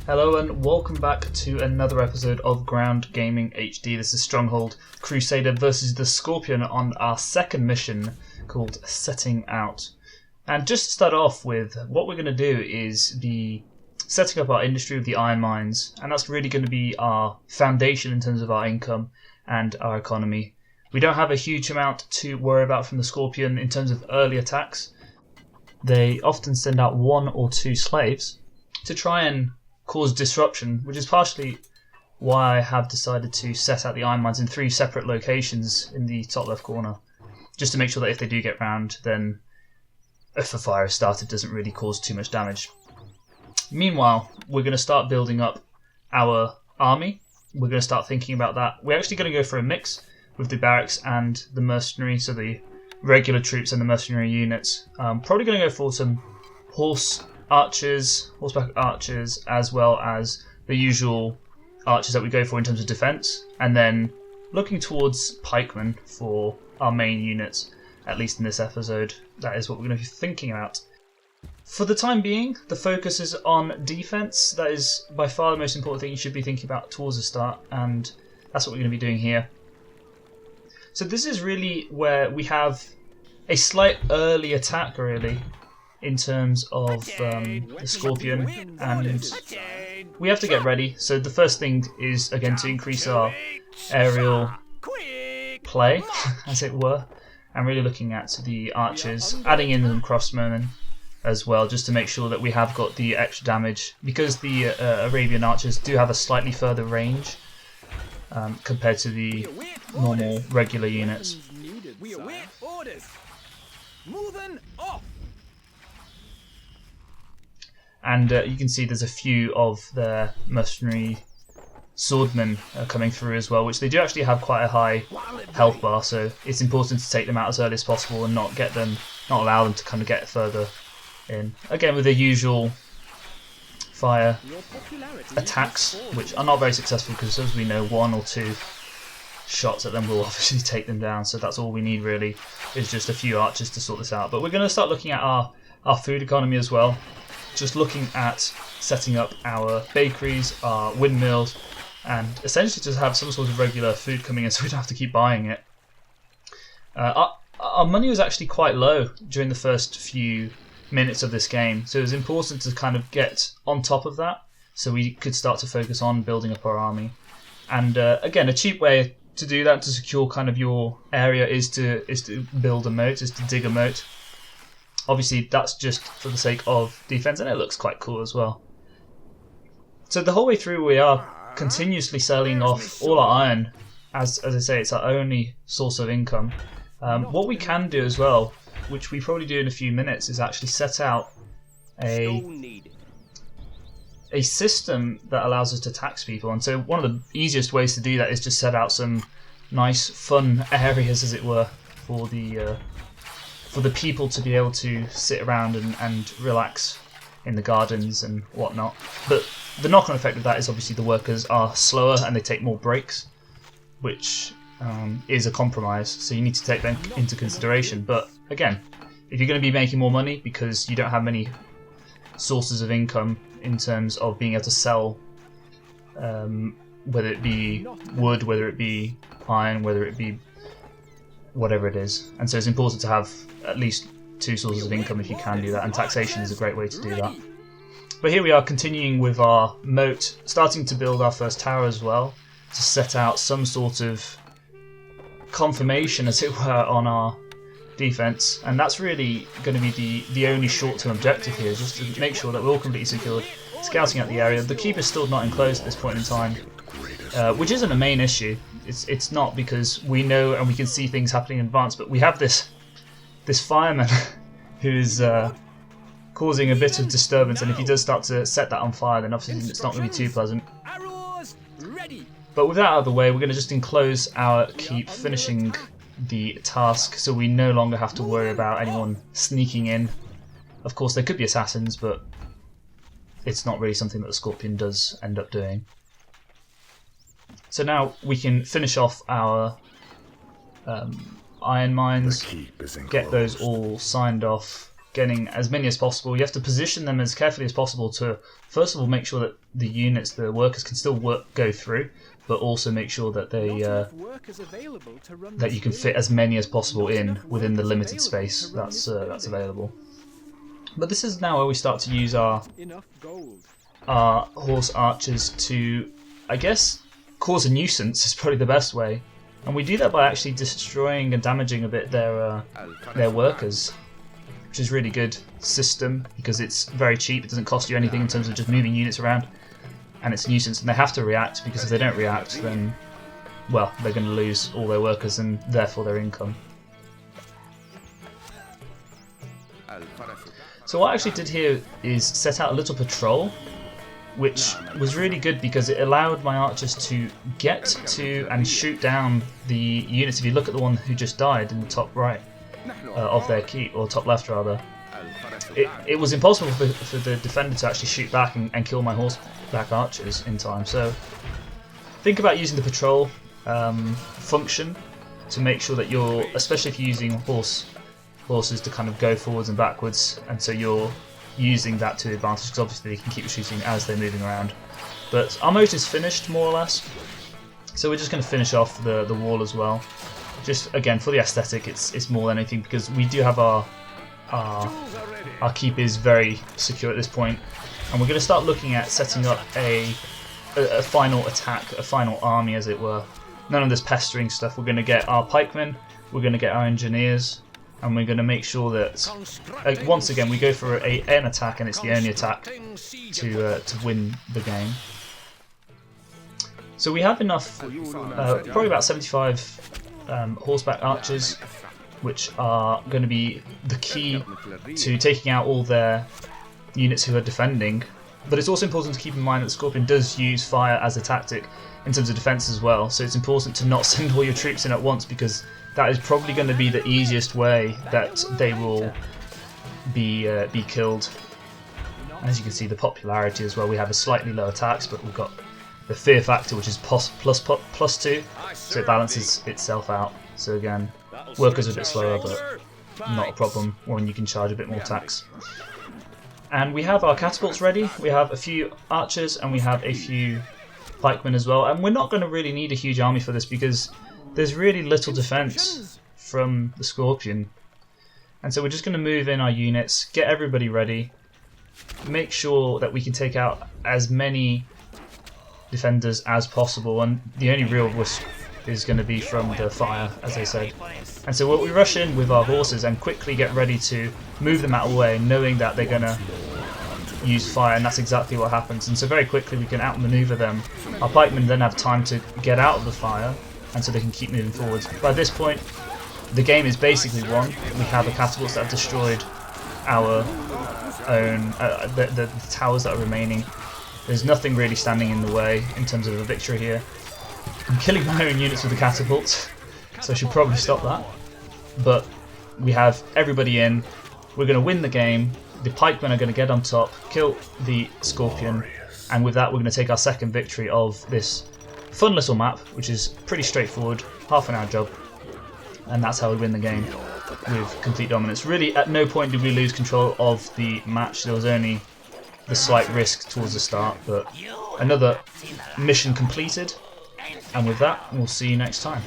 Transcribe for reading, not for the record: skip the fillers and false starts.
Hello and welcome back to another episode of Ground Gaming HD. This is Stronghold Crusader versus the Scorpion on our second mission called Setting Out. And just to start off with, what we're going to do is be setting up our industry with the iron mines, and that's really going to be our foundation in terms of our income and our economy. We don't have a huge amount to worry about from the Scorpion in terms of early attacks. They often send out 1 or 2 slaves to try and cause disruption, which is partially why I have decided to set out the iron mines in 3 separate locations in the top left corner, just to make sure that if they do get round, then if a fire is started, it doesn't really cause too much damage. Meanwhile, we're going to start building up our army. We're going to start thinking about that. We're actually going to go for a mix with the barracks and the mercenary, so the regular troops and the mercenary units. Probably going to go for some horseback archers, as well as the usual archers that we go for in terms of defense, and then looking towards pikemen for our main units, at least in this episode. That is what we're going to be thinking about. For the time being, the focus is on defense. That is by far the most important thing you should be thinking about towards the start, and that's what we're going to be doing here. So this is really where we have a slight early attack, really, in terms of the Scorpion, and we have to get ready. So the first thing is, again, to increase our aerial play, as it were, and really looking at the archers, adding in some crossbowmen as well, just to make sure that we have got the extra damage, because the Arabian archers do have a slightly further range compared to the normal regular units. And you can see there's a few of their mercenary swordmen coming through as well, which they do actually have quite a high health bar, so it's important to take them out as early as possible and not allow them to kind of get further in. Again, with the usual fire attacks, which are not very successful because, as we know, 1 or 2 shots at them will obviously take them down, so that's all we need really, is just a few archers to sort this out. But we're going to start looking at our food economy as well, just looking at setting up our bakeries, our windmills, and essentially just have some sort of regular food coming in so we don't have to keep buying it. Our money was actually quite low during the first few minutes of this game, so it was important to kind of get on top of that so we could start to focus on building up our army. And again, a cheap way to do that, to secure kind of your area, is to build a moat, is to dig a moat. Obviously that's just for the sake of defense, and it looks quite cool as well. So the whole way through we are continuously selling off all our iron. As I say, it's our only source of income. What we can do as well, which we probably do in a few minutes, is actually set out a system that allows us to tax people. And so one of the easiest ways to do that is just set out some nice fun areas, as it were, for the people to be able to sit around and relax in the gardens and whatnot. But the knock-on effect of that is obviously the workers are slower and they take more breaks, which is a compromise, so you need to take them into consideration. But again, if you're going to be making more money because you don't have many sources of income in terms of being able to sell, whether it be wood, whether it be iron, whether it be whatever it is, and so it's important to have at least 2 sources of income if you can do that, and taxation is a great way to do that. But here we are, continuing with our moat, starting to build our first tower as well, to set out some sort of confirmation, as it were, on our defense. And that's really going to be the only short-term objective here, just to make sure that we're all completely secured, scouting out the area. The keep is still not enclosed at this point in time, which isn't a main issue. It's not, because we know and we can see things happening in advance, but we have this fireman who's causing a bit of disturbance, and if he does start to set that on fire, then obviously it's not going to be too pleasant. But with that out of the way, we're going to just enclose our keep, finishing the task, so we no longer have to worry about anyone sneaking in. Of course, there could be assassins, but it's not really something that the Scorpion does end up doing. So now we can finish off our iron mines, get those all signed off, getting as many as possible. You have to position them as carefully as possible to, first of all, make sure that the units, the workers, can still go through, but also make sure that that you can fit as many as possible in within the limited space that's available. But this is now where we start to use our horse archers to, I guess, cause a nuisance is probably the best way. And we do that by actually destroying and damaging a bit their workers, which is really good system because it's very cheap. It doesn't cost you anything in terms of just moving units around, and it's a nuisance. And they have to react, because if they don't react, then, well, they're going to lose all their workers and therefore their income. So what I actually did here is set out a little patrol, which was really good because it allowed my archers to get to and shoot down the units. If you look at the one who just died in the top right of their keep, or top left rather, it was impossible for the defender to actually shoot back and kill my horseback archers in time. So think about using the patrol function to make sure that you're, especially if you're using horses to kind of go forwards and backwards, and so you're using that to advantage, because obviously they can keep shooting as they're moving around. But our moat is finished more or less, so we're just going to finish off the wall as well. Just again for the aesthetic, it's more than anything, because we do have our keep is very secure at this point, and we're going to start looking at setting up a final attack, a final army as it were. None of this pestering stuff. We're going to get our pikemen, we're going to get our engineers, and we're going to make sure that once again we go for an attack, and it's the only attack to win the game. So we have enough, probably about 75 horseback archers, which are going to be the key to taking out all their units who are defending. But it's also important to keep in mind that the Scorpion does use fire as a tactic in terms of defense as well, so it's important to not send all your troops in at once, because that is probably going to be the easiest way that they will be killed. As you can see, the popularity as well, we have a slightly low attacks, but we've got the fear factor, which is +2, so it balances itself out. So again, workers are a bit slower, but not a problem when you can charge a bit more tax. And we have our catapults ready, we have a few archers, and we have a few pikemen as well. And we're not going to really need a huge army for this, because there's really little defense from the Scorpion. And so we're just going to move in our units, get everybody ready, make sure that we can take out as many defenders as possible, and the only real risk is going to be from the fire, as I said. And so we rush in with our horses and quickly get ready to move them out of the way, knowing that they're going to use fire, and that's exactly what happens. And so very quickly we can outmaneuver them. Our pikemen then have time to get out of the fire, and so they can keep moving forwards. By this point, the game is basically won. We have the catapults that have destroyed our own the towers that are remaining. There's nothing really standing in the way in terms of a victory here. I'm killing my own units with the catapults, so I should probably stop that. But we have everybody in. We're going to win the game. The pikemen are going to get on top, kill the Scorpion, and with that we're going to take our second victory of this fun little map, which is pretty straightforward, half an hour job, and that's how we win the game with complete dominance. Really, at no point did we lose control of the match. There was only the slight risk towards the start, but another mission completed, and with that we'll see you next time.